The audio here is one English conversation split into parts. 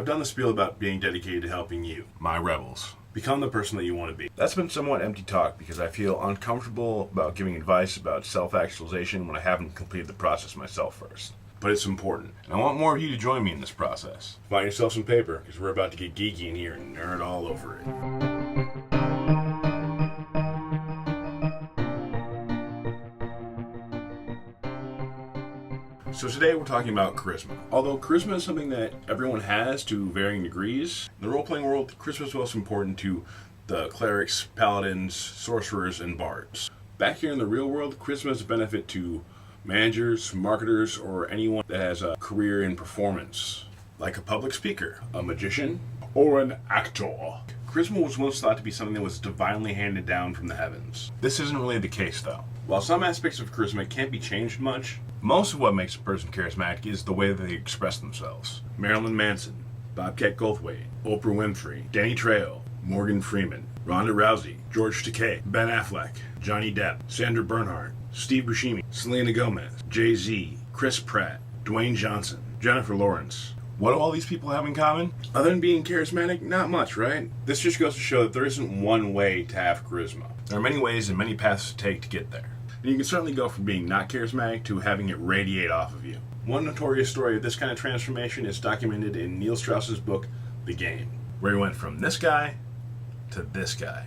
I've done the spiel about being dedicated to helping you, my rebels, become the person that you want to be. That's been somewhat empty talk because I feel uncomfortable about giving advice about self-actualization when I haven't completed the process myself first. But it's important, and I want more of you to join me in this process. Find yourself some paper, because we're about to get geeky in here and nerd all over it. So today we're talking about charisma. Although charisma is something that everyone has to varying degrees, in the role-playing world, charisma is most important to the clerics, paladins, sorcerers, and bards. Back here in the real world, charisma is a benefit to managers, marketers, or anyone that has a career in performance, like a public speaker, a magician, or an actor. Charisma was once thought to be something that was divinely handed down from the heavens. This isn't really the case, though. While some aspects of charisma can't be changed much, most of what makes a person charismatic is the way that they express themselves. Marilyn Manson, Bobcat Goldthwait, Oprah Winfrey, Danny Trejo, Morgan Freeman, Ronda Rousey, George Takei, Ben Affleck, Johnny Depp, Sandra Bernhard, Steve Buscemi, Selena Gomez, Jay-Z, Chris Pratt, Dwayne Johnson, Jennifer Lawrence. What do all these people have in common? Other than being charismatic, not much, right? This just goes to show that there isn't one way to have charisma. There are many ways and many paths to take to get there. And you can certainly go from being not charismatic to having it radiate off of you. One notorious story of this kind of transformation is documented in Neil Strauss's book, The Game, where he went from this guy to this guy.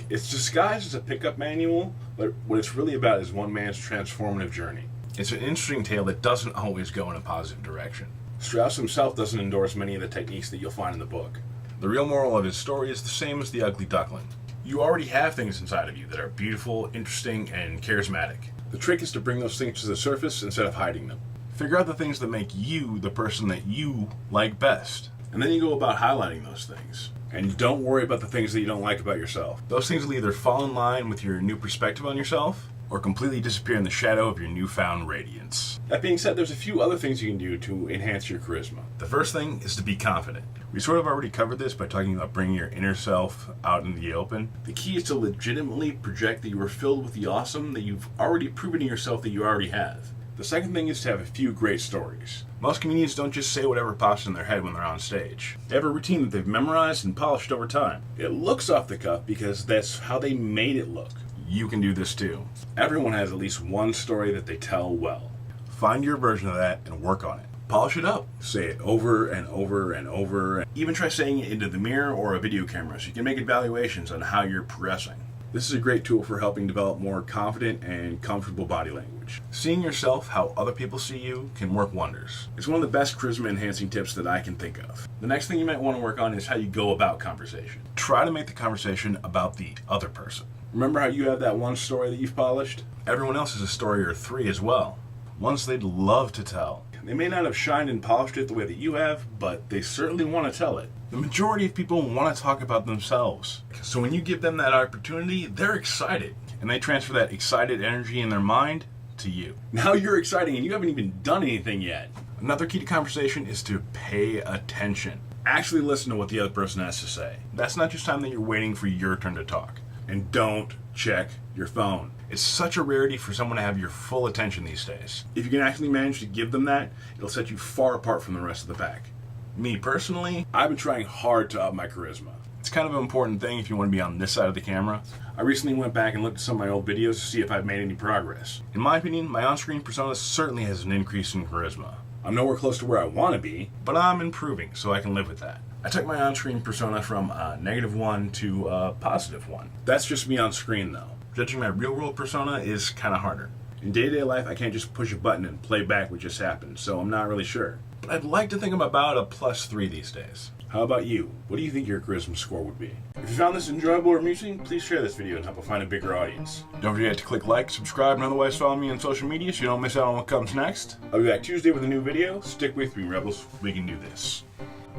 It's disguised as a pickup manual, but what it's really about is one man's transformative journey. It's an interesting tale that doesn't always go in a positive direction. Strauss himself doesn't endorse many of the techniques that you'll find in the book. The real moral of his story is the same as the ugly duckling. You already have things inside of you that are beautiful, interesting, and charismatic. The trick is to bring those things to the surface instead of hiding them. Figure out the things that make you the person that you like best. And then you go about highlighting those things. And don't worry about the things that you don't like about yourself. Those things will either fall in line with your new perspective on yourself, or completely disappear in the shadow of your newfound radiance. That being said, there's a few other things you can do to enhance your charisma. The first thing is to be confident. We sort of already covered this by talking about bringing your inner self out in the open. The key is to legitimately project that you are filled with the awesome that you've already proven to yourself that you already have. The second thing is to have a few great stories. Most comedians don't just say whatever pops in their head when they're on stage. They have a routine that they've memorized and polished over time. It looks off the cuff because that's how they made it look. You can do this too. Everyone has at least one story that they tell well. Find your version of that and work on it. Polish it up. Say it over and over and over. Even try saying it into the mirror or a video camera so you can make evaluations on how you're progressing. This is a great tool for helping develop more confident and comfortable body language. Seeing yourself how other people see you can work wonders. It's one of the best charisma enhancing tips that I can think of. The next thing you might want to work on is how you go about conversation. Try to make the conversation about the other person. Remember how you have that one story that you've polished? Everyone else has a story or three as well. Ones they'd love to tell. They may not have shined and polished it the way that you have, but they certainly want to tell it. The majority of people want to talk about themselves. So when you give them that opportunity, they're excited. And they transfer that excited energy in their mind to you. Now you're exciting and you haven't even done anything yet. Another key to conversation is to pay attention. Actually listen to what the other person has to say. That's not just time that you're waiting for your turn to talk. And don't check your phone. It's such a rarity for someone to have your full attention these days. If you can actually manage to give them that, it'll set you far apart from the rest of the pack. Me personally, I've been trying hard to up my charisma. It's kind of an important thing if you want to be on this side of the camera. I recently went back and looked at some of my old videos to see if I've made any progress. In my opinion, my on-screen persona certainly has an increase in charisma. I'm nowhere close to where I want to be, but I'm improving, so I can live with that. I took my on-screen persona from -1 to +1. That's just me on screen though. Judging my real-world persona is kind of harder. In day-to-day life, I can't just push a button and play back what just happened, so I'm not really sure. But I'd like to think I'm about a +3 these days. How about you? What do you think your charisma score would be? If you found this enjoyable or amusing, please share this video and help it find a bigger audience. Don't forget to click like, subscribe, and otherwise follow me on social media so you don't miss out on what comes next. I'll be back Tuesday with a new video. Stick with me, Rebels. We can do this.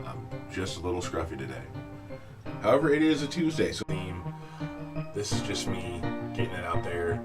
I'm just a little scruffy today. However, it is a Tuesday, so this is just me getting it out there.